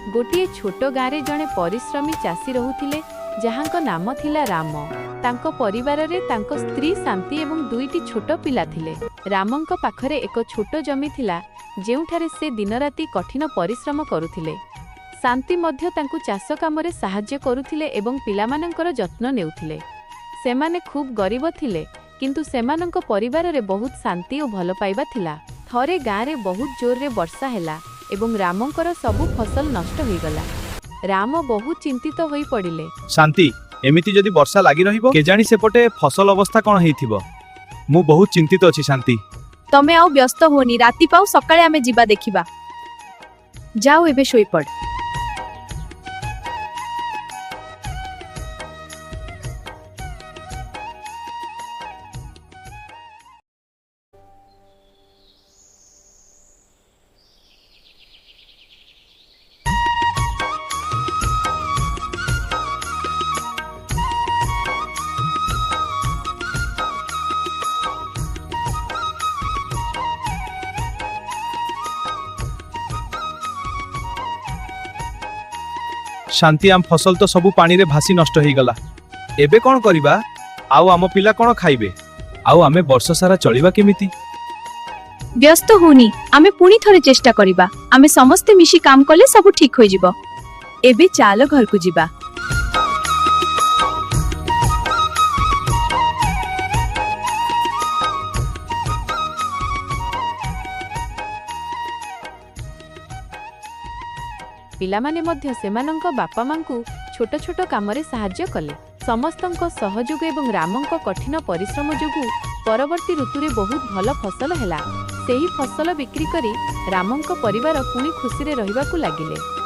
गोटे छोट गाँव जड़े परिश्रमी चाषी रोते जहाँ नाम थिला राम। तांको परिवार रे तांको स्त्री शांति एवं दुईटी छोट पिला थिले। रामंक पाखरे एक छोट जमी थिला जेउठारे से दिन राति कठिन परिश्रम करुथिले। शांति मध्य तांको चाष कामरे साहाय्य करुथिले एवं पिलामानंकर जत्न नेउथिले। सेमाने खूब गरीब थिले किंतु सेमानंक परिवार रे बहुत शांति और भल पाइबा थिला। थरे गाँव रे बहुत जोर रे वर्षा हैला एवं रामंकर सबु फसल नष्ट होई गला। राम बहुत चिंतित होई पड़िले। शांति एमिति जदि वर्षा लागि रहिबो केजानी सेपटे फसल अवस्था कोन हेइथिबो। मु बहुत चिंतित अछि शांति। तमे आउ व्यस्त होनी, राति पाउ सकाळे आमे जिबा देखिबा। जाओ एबे सोई पड़। शांति आम फसल तो सबु पानी रे भासी नष्ट होई गला। एबे कोन करिबा? आउ आम पिला कोन खाइबे? आउ आमे वर्ष सारा चलिबा केमिति? व्यस्त होनी, आमे पुनी थरे चेष्टा करिबा। आमे समस्ते मिशी काम कले सब ठीक होई जिवो। एबे चालो घर को जिबा। पिलामाने मध्य सेमानंक बापा मांकु छोट छोट कामरे साहाय्य कले। समस्तंक सहयोग एवं रामंक कठिन परिश्रम जोगु परवर्ती ऋतुरे बहुत भल फसल हैला। सेही फसल बिक्री करी रामंक परिवार पुणी खुशी रे रहिबाकु लागिले।